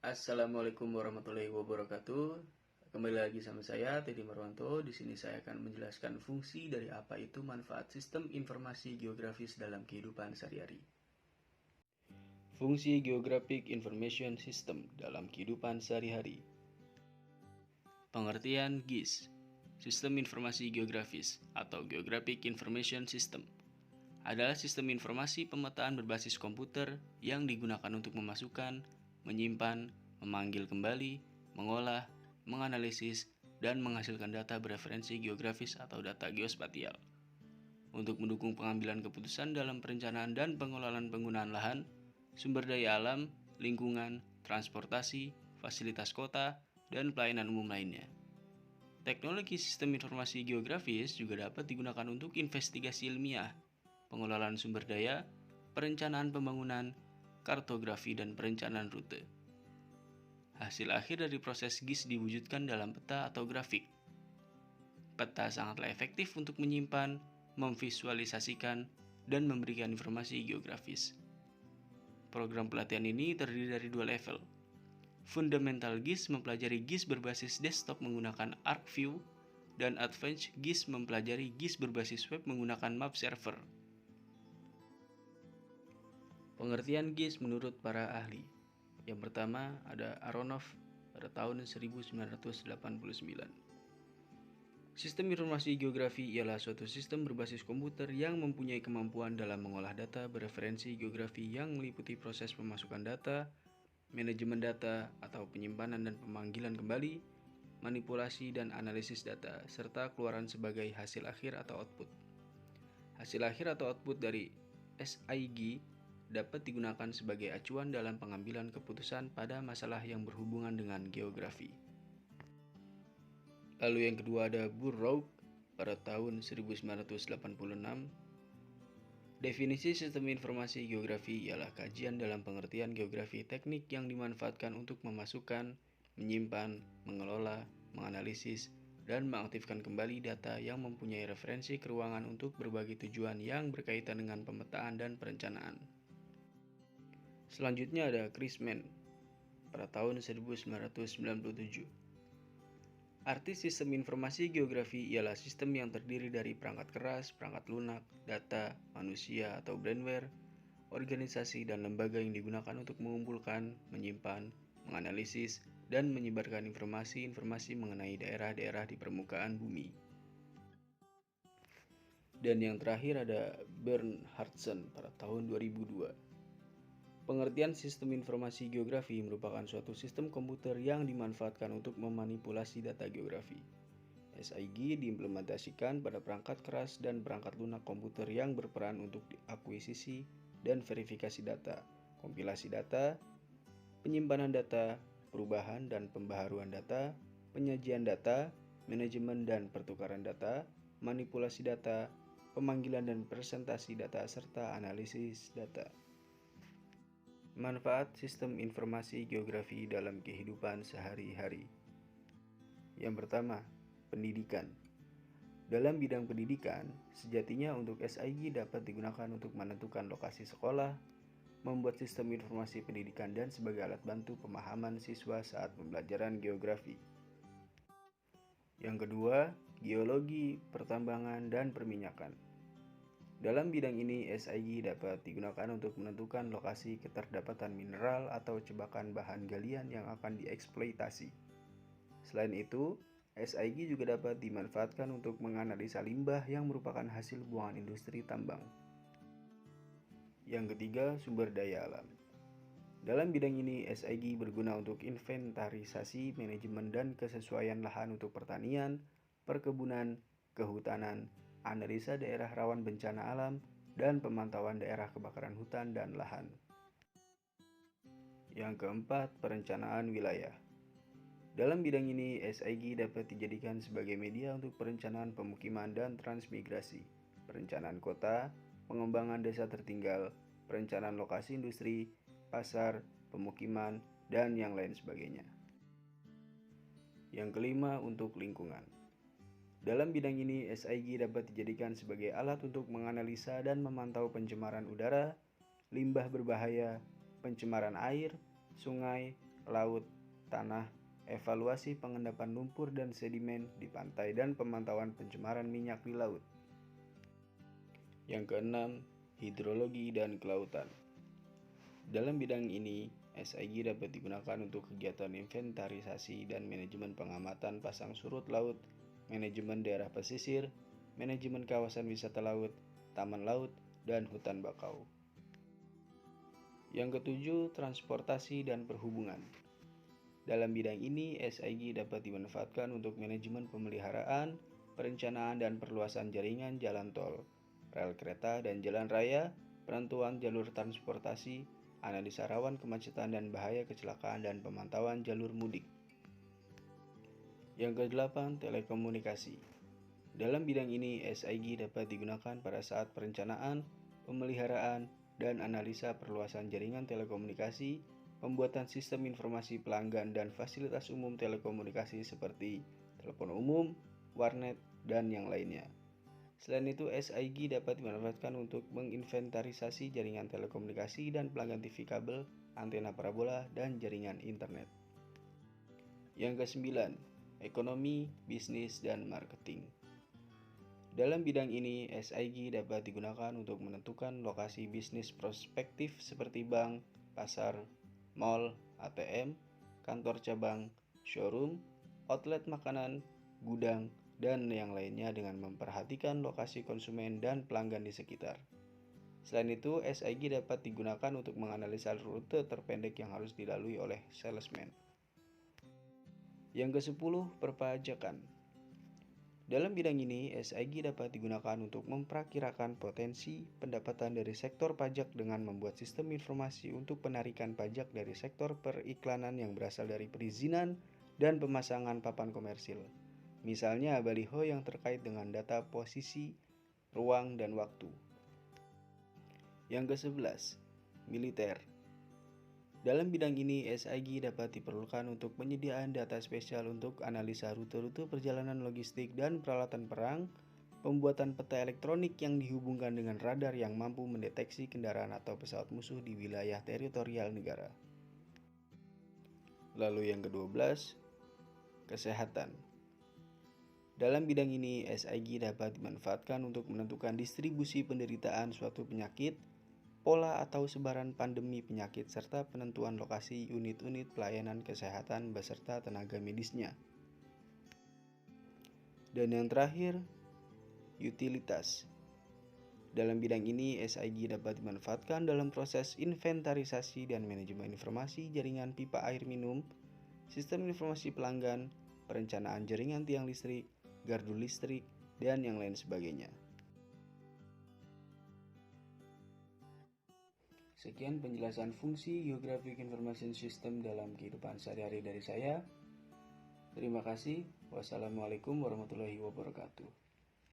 Assalamualaikum warahmatullahi wabarakatuh. Kembali lagi sama saya Teddy Marwanto. Di sini saya akan menjelaskan fungsi dari apa itu manfaat sistem informasi geografis dalam kehidupan sehari-hari. Fungsi Geographic Information System dalam kehidupan sehari-hari. Pengertian GIS, Sistem Informasi Geografis atau Geographic Information System, adalah sistem informasi pemetaan berbasis komputer yang digunakan untuk memasukkan, menyimpan, memanggil kembali, mengolah, menganalisis, dan menghasilkan data bereferensi geografis atau data geospasial. Untuk mendukung pengambilan keputusan dalam perencanaan dan pengelolaan penggunaan lahan, sumber daya alam, lingkungan, transportasi, fasilitas kota, dan pelayanan umum lainnya. Teknologi sistem informasi geografis juga dapat digunakan untuk investigasi ilmiah, pengelolaan sumber daya, perencanaan pembangunan, kartografi, dan perencanaan rute. Hasil akhir dari proses GIS diwujudkan dalam peta atau grafik. Peta sangatlah efektif untuk menyimpan, memvisualisasikan, dan memberikan informasi geografis. Program pelatihan ini terdiri dari 2 level. Fundamental GIS mempelajari GIS berbasis desktop menggunakan ArcView, dan Advanced GIS mempelajari GIS berbasis web menggunakan Map Server. Pengertian GIS menurut para ahli. Yang pertama ada Aronoff pada tahun 1989. Sistem informasi geografi ialah suatu sistem berbasis komputer yang mempunyai kemampuan dalam mengolah data bereferensi geografi yang meliputi proses pemasukan data, manajemen data atau penyimpanan dan pemanggilan kembali, manipulasi dan analisis data, serta keluaran sebagai hasil akhir atau output. Hasil akhir atau output dari SIG dapat digunakan sebagai acuan dalam pengambilan keputusan pada masalah yang berhubungan dengan geografi. Lalu yang kedua ada Burrough pada tahun 1986. Definisi sistem informasi geografi ialah kajian dalam pengertian geografi teknik yang dimanfaatkan untuk memasukkan, menyimpan, mengelola, menganalisis, dan mengaktifkan kembali data yang mempunyai referensi ke ruangan untuk berbagai tujuan yang berkaitan dengan pemetaan dan perencanaan. Selanjutnya ada Chris Mann pada tahun 1997. Arti sistem informasi geografi ialah sistem yang terdiri dari perangkat keras, perangkat lunak, data, manusia atau brandware, organisasi dan lembaga yang digunakan untuk mengumpulkan, menyimpan, menganalisis, dan menyebarkan informasi-informasi mengenai daerah-daerah di permukaan bumi. Dan yang terakhir ada Bernhardsen pada tahun 2002. Pengertian sistem informasi geografi merupakan suatu sistem komputer yang dimanfaatkan untuk memanipulasi data geografi. SIG diimplementasikan pada perangkat keras dan perangkat lunak komputer yang berperan untuk akuisisi dan verifikasi data, kompilasi data, penyimpanan data, perubahan dan pembaharuan data, penyajian data, manajemen dan pertukaran data, manipulasi data, pemanggilan dan presentasi data, serta analisis data. Manfaat sistem informasi geografi dalam kehidupan sehari-hari. Yang pertama, pendidikan. Dalam bidang pendidikan, sejatinya untuk SIG dapat digunakan untuk menentukan lokasi sekolah, membuat sistem informasi pendidikan dan sebagai alat bantu pemahaman siswa saat pembelajaran geografi. Yang kedua, geologi, pertambangan, dan perminyakan. Dalam bidang ini, SIG dapat digunakan untuk menentukan lokasi keterdapatan mineral atau cebakan bahan galian yang akan dieksploitasi. Selain itu, SIG juga dapat dimanfaatkan untuk menganalisa limbah yang merupakan hasil buangan industri tambang. Yang ketiga, sumber daya alam. Dalam bidang ini, SIG berguna untuk inventarisasi, manajemen, dan kesesuaian lahan untuk pertanian, perkebunan, kehutanan, analisa daerah rawan bencana alam, dan pemantauan daerah kebakaran hutan dan lahan. Yang keempat, perencanaan wilayah. Dalam bidang ini, SIG dapat dijadikan sebagai media untuk perencanaan pemukiman dan transmigrasi, perencanaan kota, pengembangan desa tertinggal, perencanaan lokasi industri, pasar, pemukiman, dan yang lain sebagainya. Yang kelima, untuk lingkungan. Dalam bidang ini, SIG dapat dijadikan sebagai alat untuk menganalisa dan memantau pencemaran udara, limbah berbahaya, pencemaran air, sungai, laut, tanah, evaluasi pengendapan lumpur dan sedimen di pantai, dan pemantauan pencemaran minyak di laut. Yang keenam, hidrologi dan kelautan. Dalam bidang ini, SIG dapat digunakan untuk kegiatan inventarisasi dan manajemen pengamatan pasang surut laut, manajemen daerah pesisir, manajemen kawasan wisata laut, taman laut, dan hutan bakau. Yang ketujuh, transportasi dan perhubungan. Dalam bidang ini, SIG dapat dimanfaatkan untuk manajemen pemeliharaan, perencanaan dan perluasan jaringan jalan tol, rel kereta dan jalan raya, penentuan jalur transportasi, analisa rawan kemacetan dan bahaya kecelakaan, dan pemantauan jalur mudik. Yang kedelapan, telekomunikasi. Dalam bidang ini, SIG dapat digunakan pada saat perencanaan, pemeliharaan, dan analisa perluasan jaringan telekomunikasi, pembuatan sistem informasi pelanggan dan fasilitas umum telekomunikasi seperti telepon umum, warnet, dan yang lainnya. Selain itu, SIG dapat dimanfaatkan untuk menginventarisasi jaringan telekomunikasi dan pelanggan TV kabel, antena parabola, dan jaringan internet. Yang kesembilan, ekonomi, bisnis, dan marketing. Dalam bidang ini, SIG dapat digunakan untuk menentukan lokasi bisnis prospektif seperti bank, pasar, mall, ATM, kantor cabang, showroom, outlet makanan, gudang, dan yang lainnya dengan memperhatikan lokasi konsumen dan pelanggan di sekitar. Selain itu, SIG dapat digunakan untuk menganalisa rute terpendek yang harus dilalui oleh salesman. Yang ke-10, perpajakan. Dalam bidang ini, SIG dapat digunakan untuk memperkirakan potensi pendapatan dari sektor pajak dengan membuat sistem informasi untuk penarikan pajak dari sektor periklanan yang berasal dari perizinan dan pemasangan papan komersil. Misalnya baliho yang terkait dengan data posisi, ruang, dan waktu. Yang ke-11, militer. Dalam bidang ini, SIG dapat diperlukan untuk penyediaan data spesial untuk analisa rute-rute perjalanan logistik dan peralatan perang, pembuatan peta elektronik yang dihubungkan dengan radar yang mampu mendeteksi kendaraan atau pesawat musuh di wilayah teritorial negara. Lalu yang ke-12, kesehatan. Dalam bidang ini, SIG dapat dimanfaatkan untuk menentukan distribusi penderitaan suatu penyakit, pola atau sebaran pandemi penyakit, serta penentuan lokasi unit-unit pelayanan kesehatan beserta tenaga medisnya. Dan yang terakhir, utilitas. Dalam bidang ini, SIG dapat dimanfaatkan dalam proses inventarisasi dan manajemen informasi jaringan pipa air minum, sistem informasi pelanggan, perencanaan jaringan tiang listrik, gardu listrik, dan yang lain sebagainya. Sekian penjelasan fungsi Geographic Information System dalam kehidupan sehari-hari dari saya. Terima kasih. Wassalamualaikum warahmatullahi wabarakatuh.